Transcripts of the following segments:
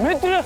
मित्र।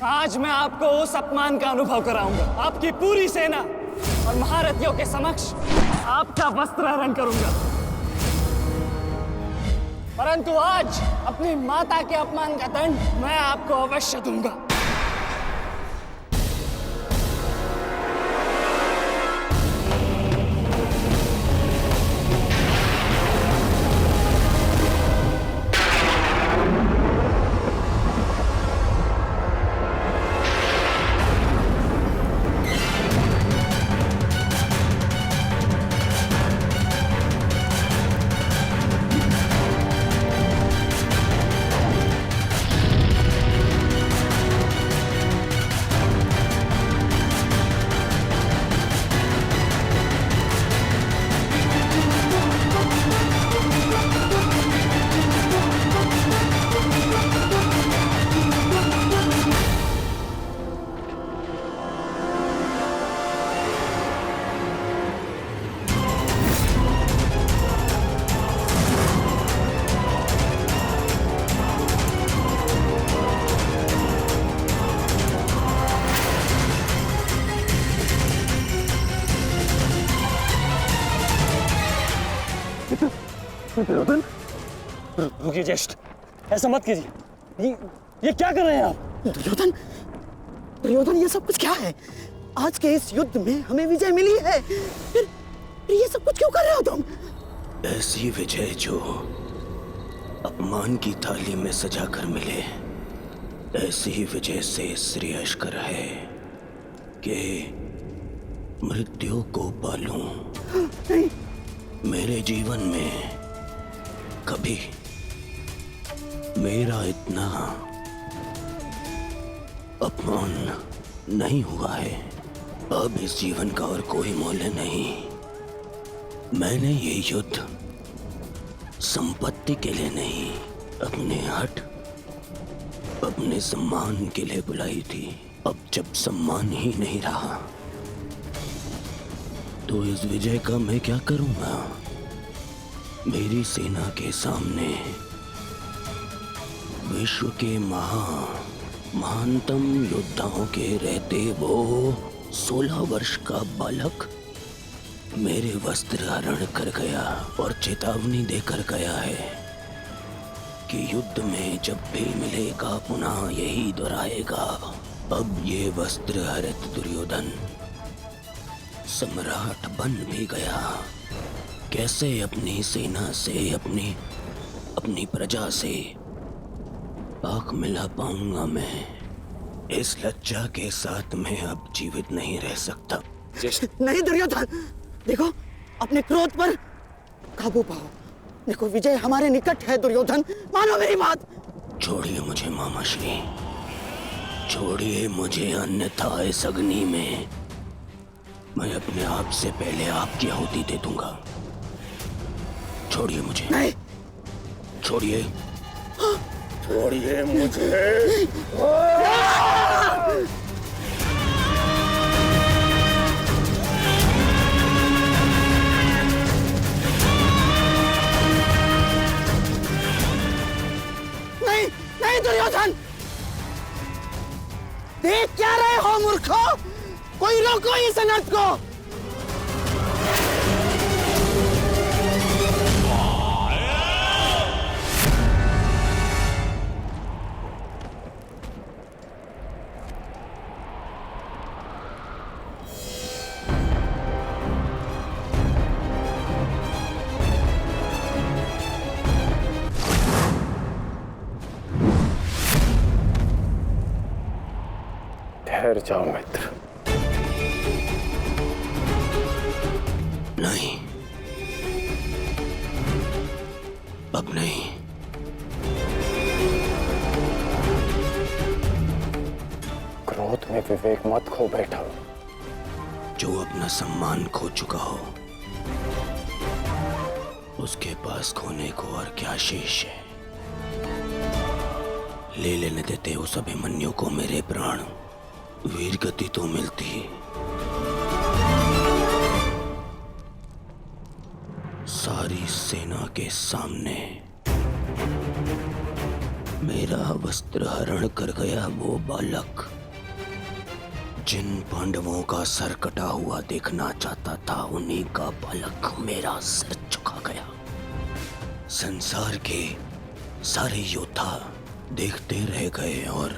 आज मैं आपको उस अपमान का अनुभव कराऊंगा। आपकी पूरी सेना और महारथियों के समक्ष आपका वस्त्रहरण करूंगा। परंतु आज अपनी माता के अपमान का दंड मैं आपको अवश्य दूंगा। दुर्योधन, रुकिए ज्येष्ठ, ऐसा मत कीजिए। ये क्या कर रहे हैं आप? दुर्योधन, दुर्योधन, ये सब कुछ क्या है? आज के इस युद्ध में हमें विजय मिली है, फिर ये सब कुछ क्यों कर रहे हो तुम? ऐसी विजय जो अपमान की थाली में सजा कर मिले, ऐसी विजय से श्रेयस्कर है कि मृत्यु को पालूं। नहीं। मेरे जीवन में कभी मेरा इतना अपमान नहीं हुआ है। अब इस जीवन का और कोई मूल्य नहीं। मैंने ये युद्ध संपत्ति के लिए नहीं, अपने हट, अपने सम्मान के लिए बुलाई थी। अब जब सम्मान ही नहीं रहा तो इस विजय का मैं क्या करूंगा? मेरी सेना के सामने विश्व के महानतम योद्धाओं के रहते वो 16 वर्ष का बालक मेरे वस्त्र हरण कर गया और चेतावनी देकर गया है कि युद्ध में जब भी मिलेगा पुनः यही दोहराएगा। अब ये वस्त्र हरित दुर्योधन सम्राट बन भी गया। कैसे अपनी सेना से, अपनी प्रजा से आंख मिला पाऊंगा मैं? इस लज्जा के साथ मैं अब जीवित नहीं रह सकता। नहीं दुर्योधन, देखो अपने क्रोध पर काबू पाओ। देखो विजय हमारे निकट है दुर्योधन, मानो मेरी बात। छोड़िए मुझे मामाश्री, छोड़िए मुझे, अन्यथा इस अग्नि में मैं अपने आप से पहले आपकी आहुति दे दूंगा। छोड़िए मुझे। नहीं। छोड़िए, छोड़िए मुझे। नहीं, नहीं दुर्योधन, देख क्या रहे हो मूर्खों? कोई रोको इस अनर्थ को। ठहर जाओ मित्र। नहीं, अब नहीं। क्रोध में विवेक मत खो बैठा। जो अपना सम्मान खो चुका हो उसके पास खोने को और क्या शेष है। ले लेने देते उस अभिमन्यु को मेरे प्राण, वीर गति तो मिलती। सारी सेना के सामने मेरा वस्त्र हरण कर गया वो बालक, जिन पांडवों का सर कटा हुआ देखना चाहता था उन्हीं का बालक मेरा सर झुका गया। संसार के सारे योद्धा देखते रह गए और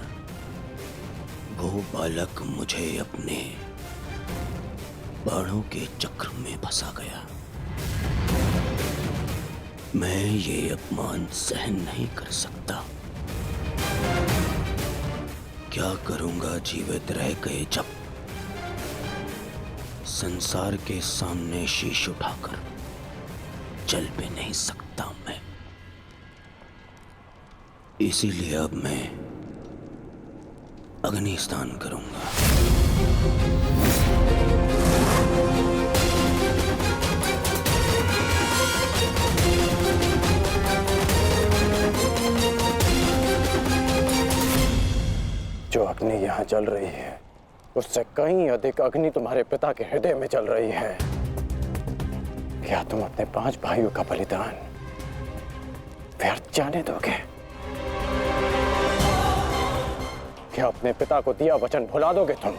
वो बालक मुझे अपने बाणों के चक्र में फंसा गया। मैं ये अपमान सहन नहीं कर सकता। क्या करूंगा जीवित रह गए जब संसार के सामने शीश उठाकर चल भी नहीं सकता मैं। इसीलिए अब मैं अग्नि स्नान करूंगा। जो अग्नि यहाँ जल रही है उससे कहीं अधिक अग्नि तुम्हारे पिता के हृदय में जल रही है। क्या तुम अपने 5 भाइयों का बलिदान व्यर्थ जाने दोगे? क्या अपने पिता को दिया वचन भुला दोगे तुम?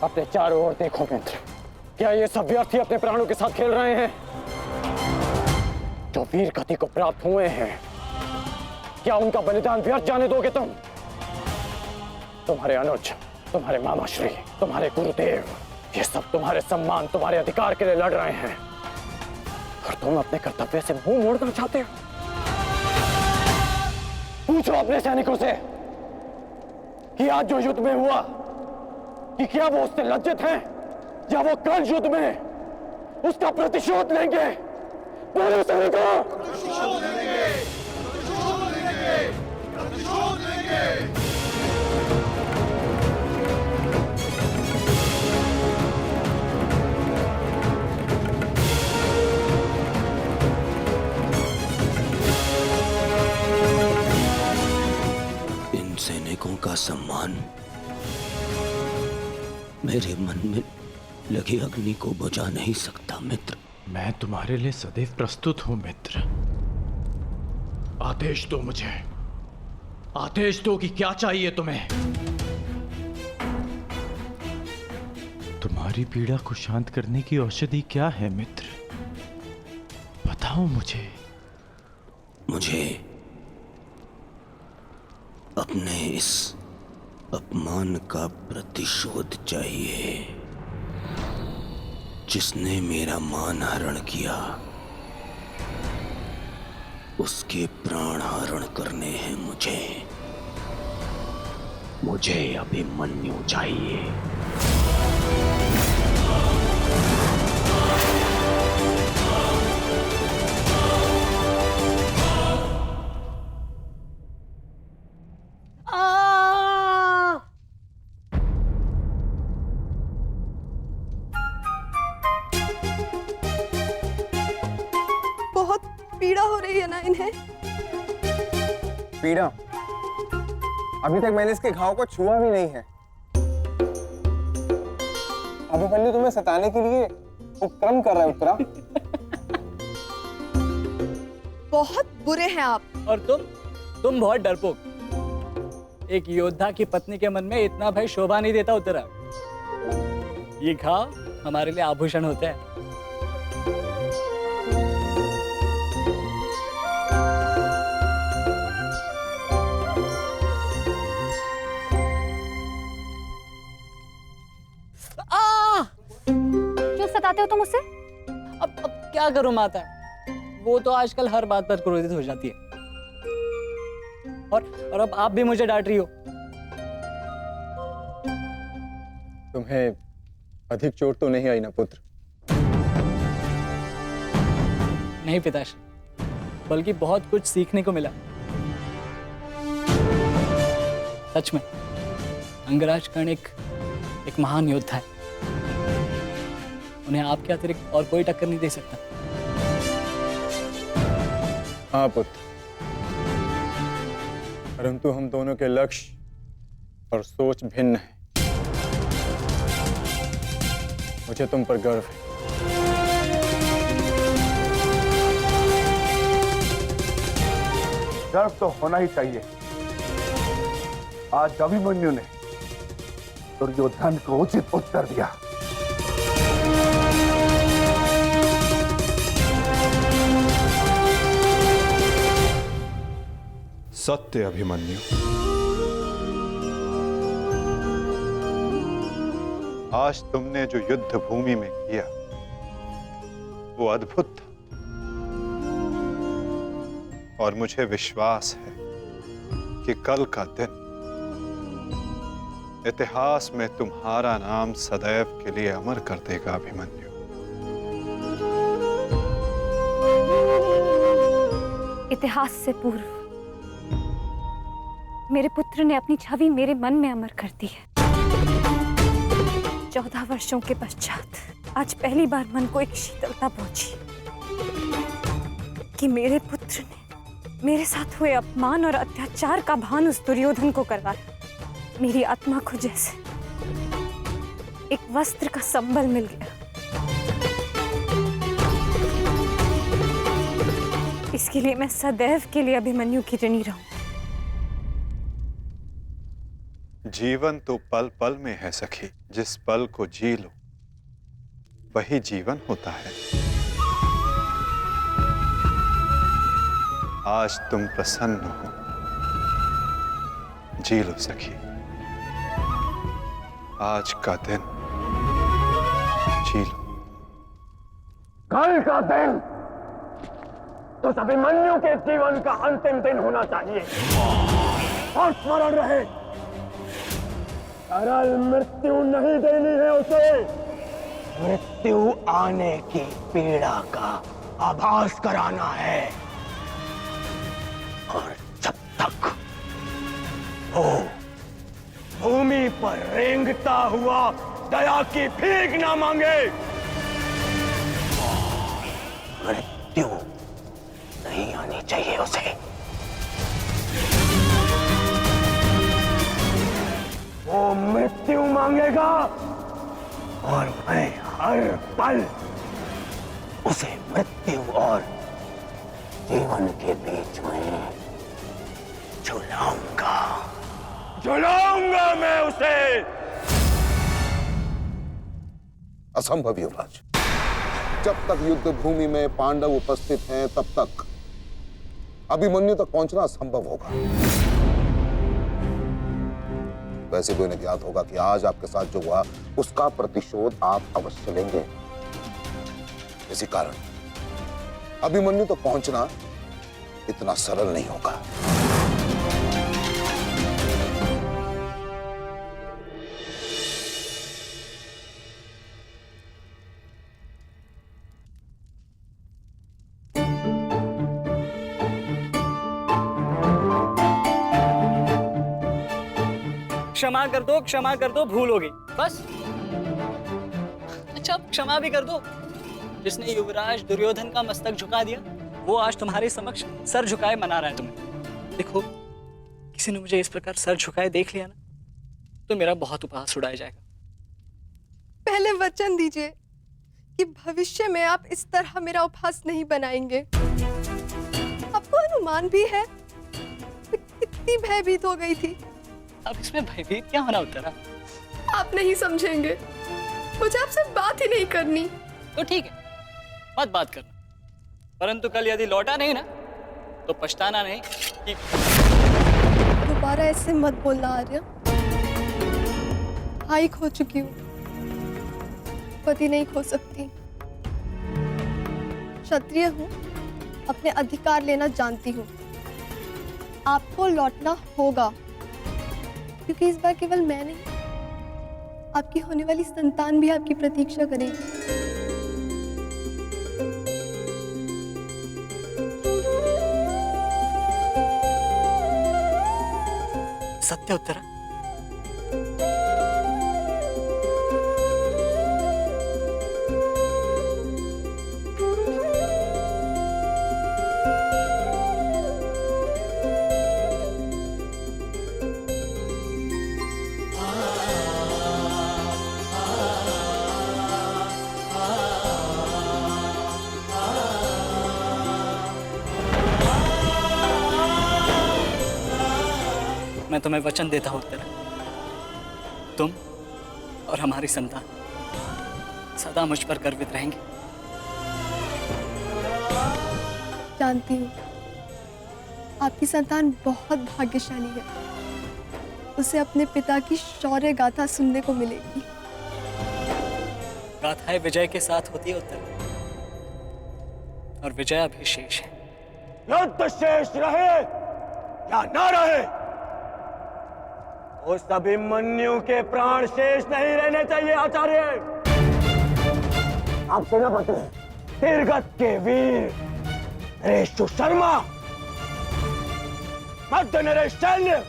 अपने चारों ओर देखो मित्र, क्या ये सब व्यर्थ ही अपने प्राणों के साथ खेल रहे हैं? जो वीर गति को प्राप्त हुए हैं, क्या उनका बलिदान व्यर्थ जाने दोगे तुम? तुम्हारे अनुज, तुम्हारे मामाश्री, तुम्हारे गुरुदेव, ये सब तुम्हारे सम्मान, तुम्हारे अधिकार के लिए लड़ रहे हैं और तुम अपने कर्तव्य से मुंह मोड़ना चाहते हो। पूछो अपने सैनिकों से कि आज जो युद्ध में हुआ कि क्या वो उससे लज्जित हैं या वो कल युद्ध में उसका प्रतिशोध लेंगे? बोलो सैनिकों, प्रतिशोध लेंगे, प्रतिशोध लेंगे, प्रतिशोध लेंगे। इन सैनिकों का सम्मान मेरे मन में लगी अग्नि को बुझा नहीं सकता मित्र। मैं तुम्हारे लिए सदैव प्रस्तुत हूं मित्र। आदेश दो मुझे, आदेश दो कि क्या चाहिए तुम्हें। तुम्हारी पीड़ा को शांत करने की औषधि क्या है मित्र? बताओ मुझे। मुझे अपने इस अपमान का प्रतिशोध चाहिए। जिसने मेरा मान हरण किया उसके प्राण हरण करने हैं मुझे अभिमन्यु चाहिए। बहुत पीड़ा हो रही है ना इन्हें? पीड़ा? अभी तक मैंने इसके घाव को छुआ भी नहीं है। अभिमन्यु तुम्हें सताने के लिए उपक्रम कर रहा है उत्तरा। बहुत बुरे हैं आप। और तुम बहुत डरपोक। एक योद्धा की पत्नी के मन में इतना भय शोभा नहीं देता उत्तरा। ये घाव हमारे लिए आभूषण होते हैं। क्यों सताते हो तुम उसे? अब क्या करूं माता, वो तो आजकल हर बात पर क्रोधित हो जाती है। और अब आप भी मुझे डांट रही हो। तुम्हें अधिक चोट तो नहीं आई ना पुत्र? नहीं पिताश्री, बल्कि बहुत कुछ सीखने को मिला। सच में अंगराज कर्ण एक महान योद्धा है। उन्हें आपके अतिरिक्त और कोई टक्कर नहीं दे सकता। हाँ पुत्र, परंतु हम दोनों के लक्ष्य और सोच भिन्न हैं। मुझे तुम पर गर्व है। गर्व तो होना ही चाहिए। आज अभिमन्यु ने दुर्योधन को उचित उत्तर दिया। सत्य अभिमन्यु, आज तुमने जो युद्ध भूमि में किया वो अद्भुत था, और मुझे विश्वास है कि कल का दिन इतिहास में तुम्हारा नाम सदैव के लिए अमर कर देगा अभिमन्यु। इतिहास से पूर्व मेरे पुत्र ने अपनी छवि मेरे मन में अमर कर दी है। 14 वर्षों के पश्चात आज पहली बार मन को एक शीतलता पहुंची कि मेरे पुत्र ने मेरे साथ हुए अपमान और अत्याचार का भान उस दुर्योधन को करवाया। मेरी आत्मा को जैसे एक वस्त्र का संबल मिल गया। इसके लिए मैं सदैव के लिए अभिमन्यु की ऋणी रहूं। जीवन तो पल पल में है सखी, जिस पल को जी लो वही जीवन होता है। आज तुम प्रसन्न हो, जी लो सखी, आज का दिन जी लो। कल का दिन तो अभिमन्यु के जीवन का अंतिम दिन होना चाहिए। और स्मरण रहे, सरल मृत्यु नहीं देनी है उसे। मृत्यु आने की पीड़ा का आभास कराना है। और जब तक वो भूमि पर रेंगता हुआ दया की भीख ना मांगे, मृत्यु नहीं आनी चाहिए उसे। वो मृत्यु मांगेगा और मैं हर पल उसे मृत्यु और जीवन के बीच में झुलाऊंगा मैं उसे। असंभव युवराज, जब तक युद्ध भूमि में पांडव उपस्थित हैं तब तक अभिमन्यु तक पहुंचना असंभव होगा। वैसे भी उन्हें ज्ञात होगा कि आज आपके साथ जो हुआ उसका प्रतिशोध आप अवश्य लेंगे। इसी कारण अभिमन्यु तक पहुंचना इतना सरल नहीं होगा। क्षमा कर दो, भूल हो गई बस। अच्छा अब क्षमा भी कर दो। जिसने युवराज दुर्योधन का मस्तक झुका दिया वो आज तुम्हारे समक्ष सर झुकाए मना रहा है तुम्हें। देखो, किसी ने मुझे इस प्रकार सर झुकाए देख लिया ना तो मेरा बहुत उपहास उड़ाया जाएगा। पहले वचन दीजिए कि भविष्य में आप इस तरह मेरा उपहास नहीं बनाएंगे। आपको अनुमान भी है मैं कितनी भयभीत हो गई थी। अब इसमें भयभीत क्या होना उत्तरा? आप नहीं समझेंगे, मुझे आपसे बात ही नहीं करनी। तो ठीक है, मत बात करना, परंतु कल यदि लौटा नहीं ना तो पछताना नहीं कि दोबारा ऐसे मत बोलना आर्य। भाई खो चुकी हूँ, पति नहीं खो सकती। क्षत्रिय हूँ, अपने अधिकार लेना जानती हूँ। आपको लौटना होगा, क्योंकि इस बार केवल मैं नहीं, आपकी होने वाली संतान भी आपकी प्रतीक्षा करेगी। सत्य उत्तरा, मैं तुम्हें वचन देता हूं उत्तरा, तुम और हमारी संतान सदा मुझ पर गर्वित रहेंगे। जानती हूँ आपकी संतान बहुत भाग्यशाली है, उसे अपने पिता की शौर्य गाथा सुनने को मिलेगी। गाथाएं विजय के साथ होती है उत्तरा, और विजय अभी शेष है। युद्ध शेष रहे या न रहे, उस अभिमन्यु के प्राण शेष नहीं रहने चाहिए आचार्य। आप सेनापति तीरगत के वीर नरेश शर्मा, मध्य नरेश सैन्य,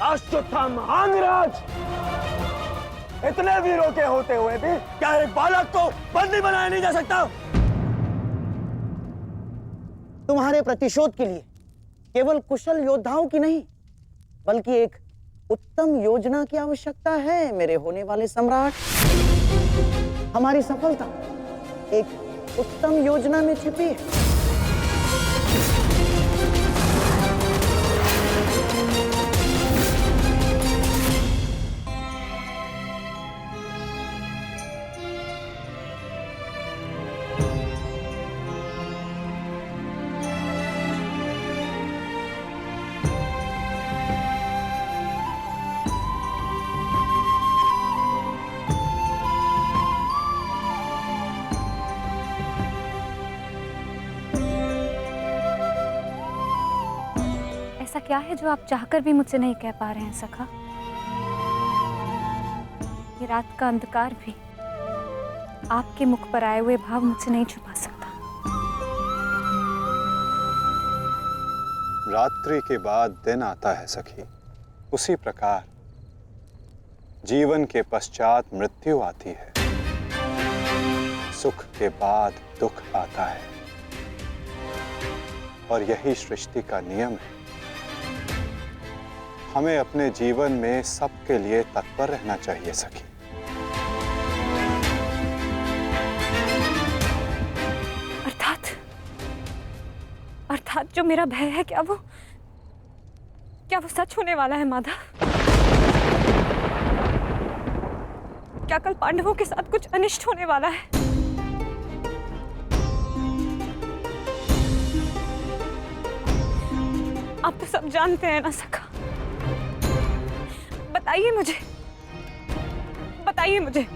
अश्वत्थाम अंगराज, इतने वीरों के होते हुए भी क्या एक बालक को बंदी बनाया नहीं जा सकता? तुम्हारे प्रतिशोध के लिए केवल कुशल योद्धाओं की नहीं, बल्कि एक उत्तम योजना की आवश्यकता है मेरे होने वाले सम्राट। हमारी सफलता एक उत्तम योजना में छिपी है। ऐसा क्या है जो आप चाहकर भी मुझसे नहीं कह पा रहे हैं सखा? ये रात का अंधकार भी आपके मुख पर आए हुए भाव मुझसे नहीं छुपा सकता। रात्रि के बाद दिन आता है सखी, उसी प्रकार जीवन के पश्चात मृत्यु आती है, सुख के बाद दुख आता है, और यही सृष्टि का नियम है। हमें अपने जीवन में सबके लिए तत्पर रहना चाहिए सखी। अर्थात जो मेरा भय है, क्या वो सच होने वाला है माधव? क्या कल पांडवों के साथ कुछ अनिष्ट होने वाला है? आप तो सब जानते हैं ना सखा, बताइए मुझे, बताइए मुझे।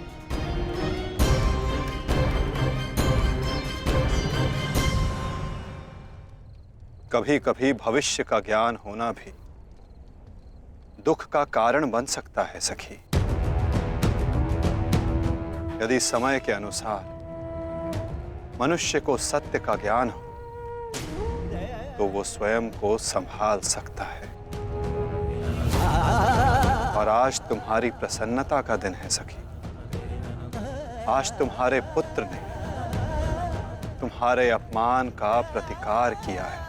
कभी कभी भविष्य का ज्ञान होना भी दुख का कारण बन सकता है सखी। यदि समय के अनुसार मनुष्य को सत्य का ज्ञान हो तो वो स्वयं को संभाल सकता है। और आज तुम्हारी प्रसन्नता का दिन है सखी। आज तुम्हारे पुत्र ने तुम्हारे अपमान का प्रतिकार किया है।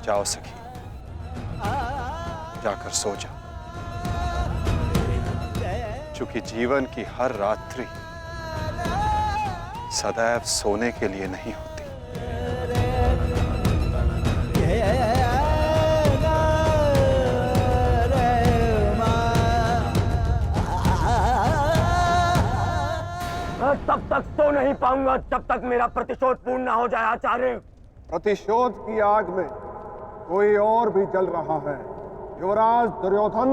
जाओ सखी, जाकर सो जाओ, क्योंकि जीवन की हर रात्रि सदैव सोने के लिए नहीं होती। मैं तब तक सो नहीं पाऊंगा जब तक मेरा प्रतिशोध पूर्ण ना हो जाए आचार्य। प्रतिशोध की आग में कोई और भी जल रहा है। युवराज दुर्योधन,